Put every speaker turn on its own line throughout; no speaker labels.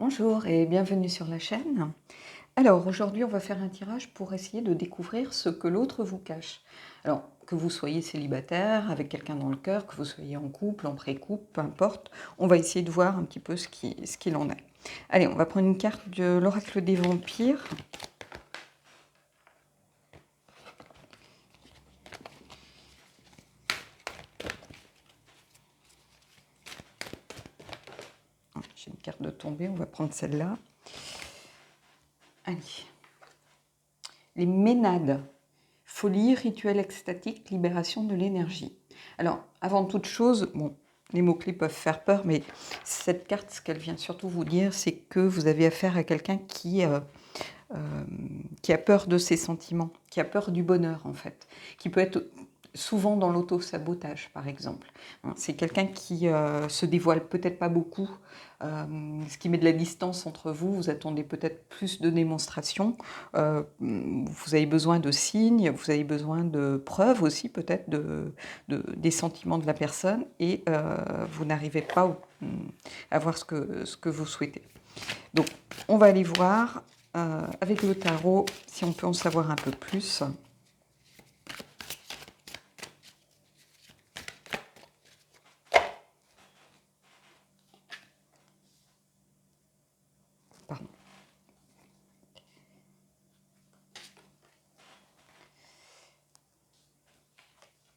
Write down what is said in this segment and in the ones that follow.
Bonjour et bienvenue sur la chaîne. Alors aujourd'hui on va faire un tirage pour essayer de découvrir ce que l'autre vous cache. Alors que vous soyez célibataire, avec quelqu'un dans le cœur, que vous soyez en couple, en pré-couple, peu importe, on va essayer de voir un petit peu ce qu'il en est. Allez, on va prendre une carte de l'oracle des vampires. J'ai une carte de tombée, on va prendre celle-là. Allez. Les ménades. Folie, rituel extatique, libération de l'énergie. Alors, avant toute chose, bon, les mots-clés peuvent faire peur, mais cette carte, ce qu'elle vient surtout vous dire, c'est que vous avez affaire à quelqu'un qui a peur de ses sentiments, qui a peur du bonheur, en fait, qui peut être souvent dans l'auto-sabotage, par exemple. C'est quelqu'un qui se dévoile peut-être pas beaucoup, ce qui met de la distance entre vous. Vous attendez peut-être plus de démonstrations. Vous avez besoin de signes, vous avez besoin de preuves aussi, peut-être, des sentiments de la personne, et vous n'arrivez pas à voir ce que vous souhaitez. Donc, on va aller voir avec le tarot si on peut en savoir un peu plus. Pardon.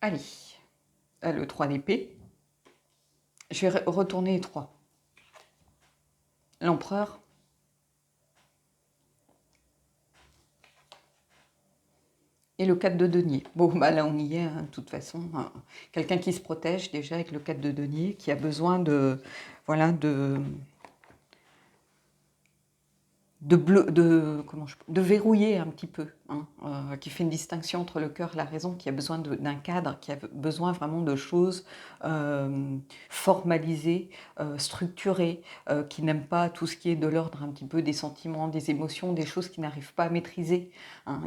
Allez, le 3 d'épée. Je vais retourner les 3. L'empereur. Et le 4 de denier. Bon, bah là on y est, hein, de toute façon. Quelqu'un qui se protège déjà avec le 4 de denier, qui a besoin de, voilà, de verrouiller un petit peu, hein, qui fait une distinction entre le cœur et la raison, qui a besoin d'un cadre, qui a besoin vraiment de choses formalisées, structurées, qui n'aime pas tout ce qui est de l'ordre un petit peu des sentiments, des émotions, des choses qui n'arrivent pas à maîtriser. Hein.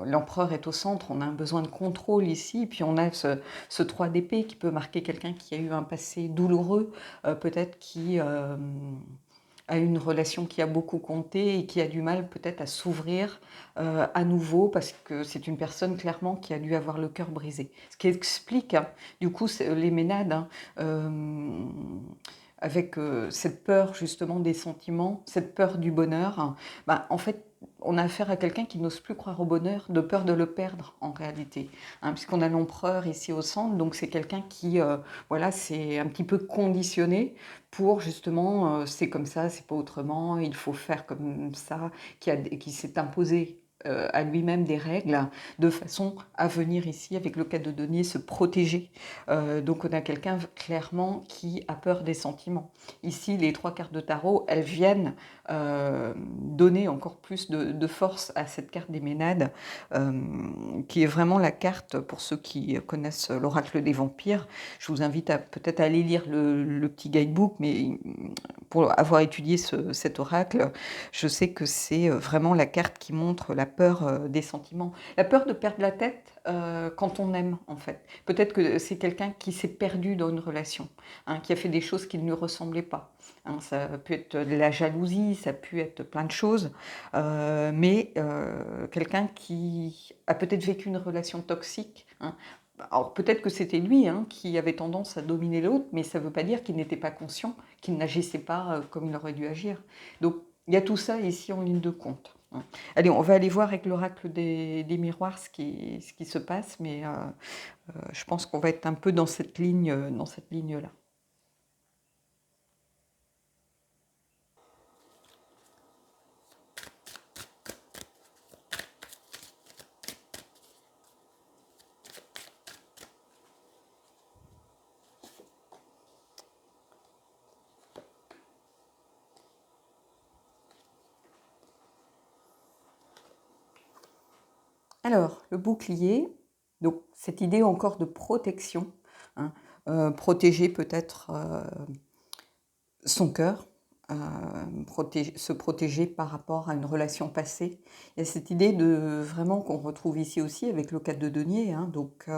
L'empereur est au centre, on a un besoin de contrôle ici, et puis on a ce 3 d'épée qui peut marquer quelqu'un qui a eu un passé douloureux, peut-être qui a une relation qui a beaucoup compté et qui a du mal peut-être à s'ouvrir à nouveau parce que c'est une personne clairement qui a dû avoir le cœur brisé. Ce qui explique hein, du coup les ménades hein, avec cette peur justement des sentiments, cette peur du bonheur. Hein, bah, en fait, on a affaire à quelqu'un qui n'ose plus croire au bonheur, de peur de le perdre en réalité, hein, puisqu'on a l'empereur ici au centre, donc c'est quelqu'un qui, voilà, c'est un petit peu conditionné pour justement, c'est comme ça, c'est pas autrement, il faut faire comme ça, qui s'est imposé à lui-même des règles de façon à venir ici avec le cas de denier se protéger. Donc on a quelqu'un clairement qui a peur des sentiments. Ici les 3 cartes de tarot, elles viennent donner encore plus de force à cette carte des ménades, qui est vraiment la carte pour ceux qui connaissent l'oracle des vampires. Je vous invite à peut-être aller lire le petit guidebook, mais pour avoir étudié cet oracle, je sais que c'est vraiment la carte qui montre la peur des sentiments, la peur de perdre la tête quand on aime en fait. Peut-être que c'est quelqu'un qui s'est perdu dans une relation, hein, qui a fait des choses qui ne lui ressemblaient pas. Hein, ça peut être de la jalousie, ça peut être plein de choses, mais quelqu'un qui a peut-être vécu une relation toxique. Hein. Alors peut-être que c'était lui hein, qui avait tendance à dominer l'autre, mais ça ne veut pas dire qu'il n'était pas conscient, qu'il n'agissait pas comme il aurait dû agir. Donc il y a tout ça ici en ligne de compte. Hein. Allez, on va aller voir avec l'oracle des miroirs ce qui se passe, mais je pense qu'on va être un peu dans cette ligne-là. Alors, le bouclier, donc cette idée encore de protection, hein, protéger peut-être son cœur, se protéger par rapport à une relation passée. Il y a cette idée de vraiment qu'on retrouve ici aussi avec le 4 de denier, hein, donc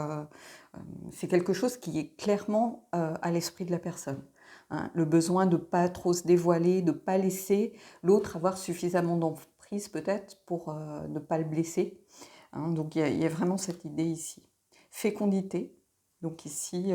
c'est quelque chose qui est clairement à l'esprit de la personne. hein. Le besoin de ne pas trop se dévoiler, de ne pas laisser l'autre avoir suffisamment d'emprise peut-être pour ne pas le blesser, hein. Donc il y a vraiment cette idée ici. Fécondité, donc ici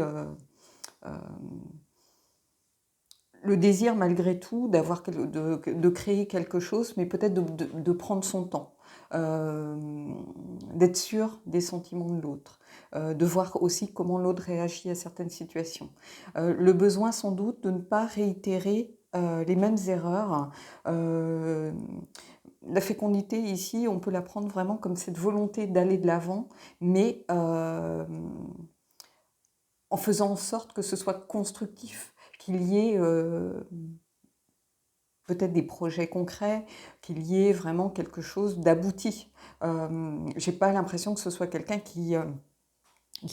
le désir malgré tout de créer quelque chose, mais peut-être de prendre son temps, d'être sûr des sentiments de l'autre, de voir aussi comment l'autre réagit à certaines situations. Le besoin sans doute de ne pas réitérer les mêmes erreurs. La fécondité ici, on peut la prendre vraiment comme cette volonté d'aller de l'avant, mais en faisant en sorte que ce soit constructif, qu'il y ait peut-être des projets concrets, qu'il y ait vraiment quelque chose d'abouti. J'ai pas l'impression que ce soit quelqu'un qui a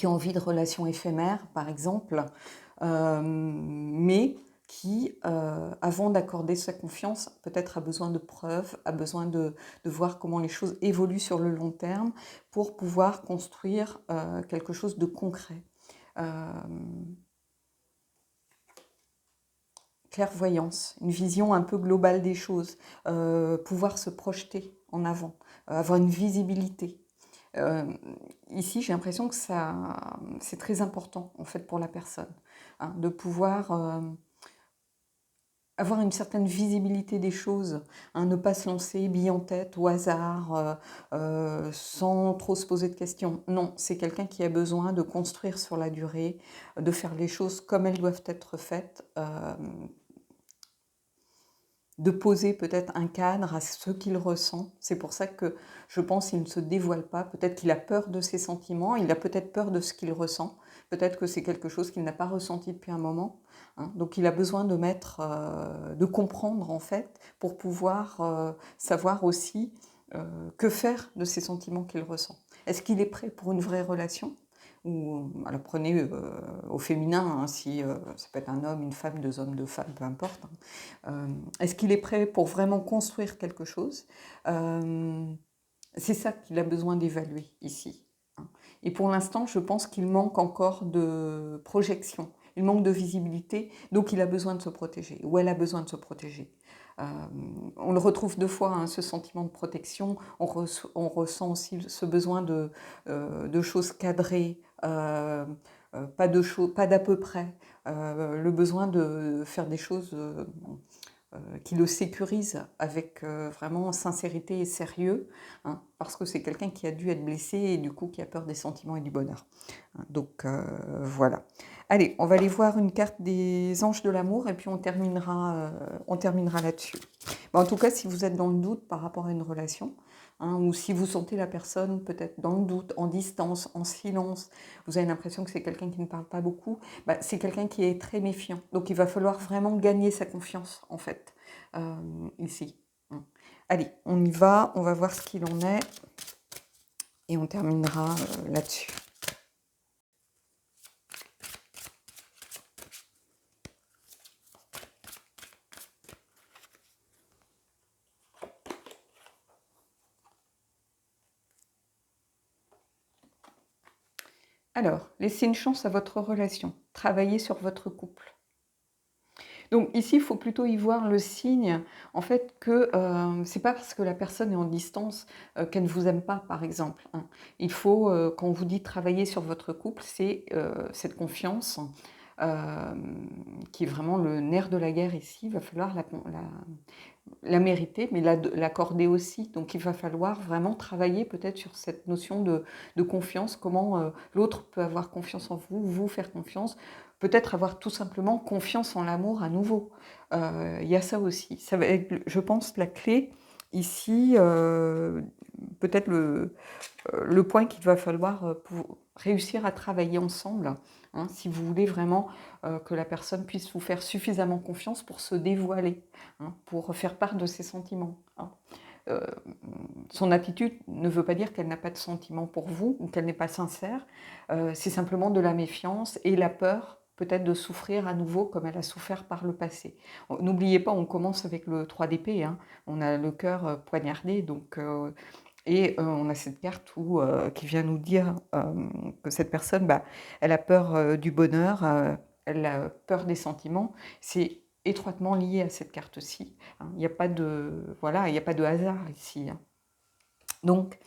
envie de relations éphémères, par exemple, mais qui, avant d'accorder sa confiance, peut-être a besoin de preuves, a besoin de voir comment les choses évoluent sur le long terme pour pouvoir construire quelque chose de concret. Clairvoyance, une vision un peu globale des choses, pouvoir se projeter en avant, avoir une visibilité. Ici, j'ai l'impression que c'est très important en fait pour la personne, hein, de pouvoir avoir une certaine visibilité des choses, hein, ne pas se lancer bille en tête au hasard, sans trop se poser de questions. Non, c'est quelqu'un qui a besoin de construire sur la durée, de faire les choses comme elles doivent être faites, de poser peut-être un cadre à ce qu'il ressent. C'est pour ça que je pense qu'il ne se dévoile pas. Peut-être qu'il a peur de ses sentiments, il a peut-être peur de ce qu'il ressent. Peut-être que c'est quelque chose qu'il n'a pas ressenti depuis un moment, hein. Donc il a besoin de de comprendre en fait, pour pouvoir savoir aussi que faire de ces sentiments qu'il ressent. Est-ce qu'il est prêt pour une vraie relation? Ou alors prenez au féminin, hein, si ça peut être un homme, une femme, deux hommes, deux femmes, peu importe, hein. Est-ce qu'il est prêt pour vraiment construire quelque chose? C'est ça qu'il a besoin d'évaluer ici, hein. Et pour l'instant, je pense qu'il manque encore de projection, il manque de visibilité, donc il a besoin de se protéger, ou elle a besoin de se protéger. On le retrouve deux fois, hein, ce sentiment de protection. On ressent aussi ce besoin de choses cadrées, pas d'à peu près, le besoin de faire des choses qui le sécurisent avec vraiment sincérité et sérieux, hein, parce que c'est quelqu'un qui a dû être blessé et du coup qui a peur des sentiments et du bonheur. Donc voilà. Allez, on va aller voir une carte des anges de l'amour et puis on terminera là-dessus. En tout cas, si vous êtes dans le doute par rapport à une relation, hein, ou si vous sentez la personne peut-être dans le doute, en distance, en silence, vous avez l'impression que c'est quelqu'un qui ne parle pas beaucoup, c'est quelqu'un qui est très méfiant. Donc il va falloir vraiment gagner sa confiance, en fait, ici. Allez, on y va, on va voir ce qu'il en est et on terminera là-dessus. Alors, laissez une chance à votre relation. Travaillez sur votre couple. Donc ici, il faut plutôt y voir le signe, en fait, que c'est pas parce que la personne est en distance qu'elle ne vous aime pas, par exemple, hein. Il faut, quand on vous dit travailler sur votre couple, c'est cette confiance qui est vraiment le nerf de la guerre ici. Il va falloir la mériter, mais l'accorder aussi. Donc il va falloir vraiment travailler peut-être sur cette notion de confiance, comment l'autre peut avoir confiance en vous, vous faire confiance, peut-être avoir tout simplement confiance en l'amour à nouveau. Il y a ça aussi. Ça va être, je pense, la clé ici, peut-être le point qu'il va falloir pour réussir à travailler ensemble, hein, si vous voulez vraiment que la personne puisse vous faire suffisamment confiance pour se dévoiler, hein, pour faire part de ses sentiments, hein. Euh, Son attitude ne veut pas dire qu'elle n'a pas de sentiments pour vous ou qu'elle n'est pas sincère, c'est simplement de la méfiance et la peur peut-être de souffrir à nouveau comme elle a souffert par le passé. N'oubliez pas, on commence avec le 3 d'épée, hein. On a le cœur poignardé, donc et on a cette carte qui vient nous dire que cette personne, elle a peur du bonheur, la peur des sentiments, c'est étroitement lié à cette carte-ci, hein. Il n'y a pas de, voilà, il n'y a pas de hasard ici, hein. Donc,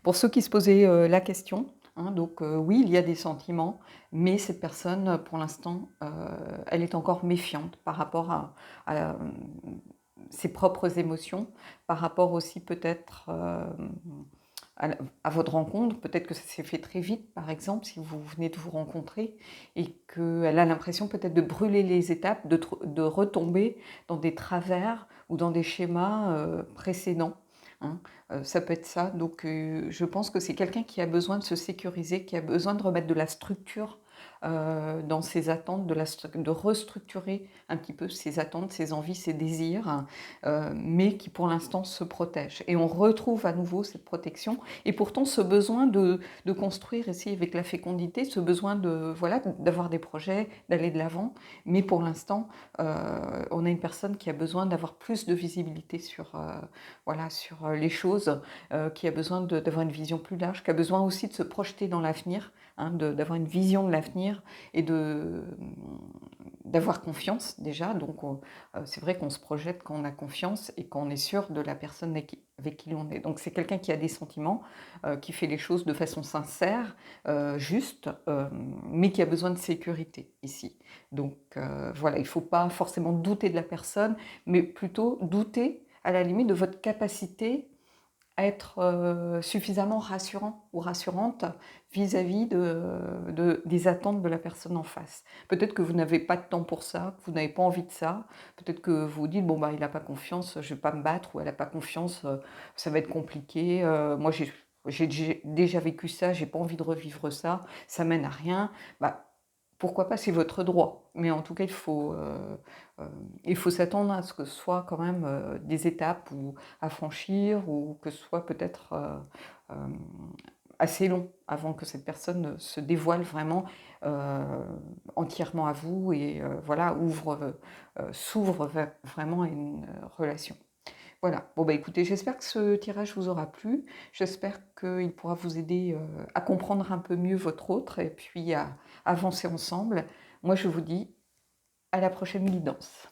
pour ceux qui se posaient la question, hein, donc oui, il y a des sentiments, mais cette personne, pour l'instant, elle est encore méfiante par rapport à, ses propres émotions, par rapport aussi peut-être à votre rencontre. Peut-être que ça s'est fait très vite, par exemple, si vous venez de vous rencontrer, et qu'elle a l'impression peut-être de brûler les étapes, de retomber dans des travers ou dans des schémas précédents, hein. Ça peut être ça. Donc, je pense que c'est quelqu'un qui a besoin de se sécuriser, qui a besoin de remettre de la structure dans ses attentes, de restructurer un petit peu ses attentes, ses envies, ses désirs, hein, mais qui pour l'instant se protège. Et on retrouve à nouveau cette protection, et pourtant ce besoin de construire ici avec la fécondité, ce besoin de, voilà, d'avoir des projets, d'aller de l'avant, mais pour l'instant, on a une personne qui a besoin d'avoir plus de visibilité sur, voilà, sur les choses, qui a besoin d'avoir une vision plus large, qui a besoin aussi de se projeter dans l'avenir, hein, d'avoir une vision de l'avenir et d'avoir confiance déjà. Donc c'est vrai qu'on se projette quand on a confiance et quand on est sûr de la personne avec qui on est. Donc c'est quelqu'un qui a des sentiments, qui fait les choses de façon sincère, juste, mais qui a besoin de sécurité ici. Donc voilà, il ne faut pas forcément douter de la personne, mais plutôt douter à la limite de votre capacité à être suffisamment rassurant ou rassurante vis-à-vis des attentes de la personne en face. Peut-être que vous n'avez pas de temps pour ça, que vous n'avez pas envie de ça. Peut-être que vous vous dites, bon, bah, il n'a pas confiance, je ne vais pas me battre, ou elle n'a pas confiance, ça va être compliqué. Moi, j'ai déjà vécu ça, j'ai pas envie de revivre ça, ça mène à rien. Bah, pourquoi pas, c'est votre droit. Mais en tout cas, euh, il faut s'attendre à ce que ce soit quand même des étapes à franchir, ou que ce soit peut-être euh, assez long avant que cette personne se dévoile vraiment euh, entièrement à vous, et voilà, s'ouvre vraiment à une relation. Voilà. Bon, bah écoutez, j'espère que ce tirage vous aura plu. J'espère qu'il pourra vous aider à comprendre un peu mieux votre autre, et puis à avancer ensemble. Moi, je vous dis à la prochaine guidance.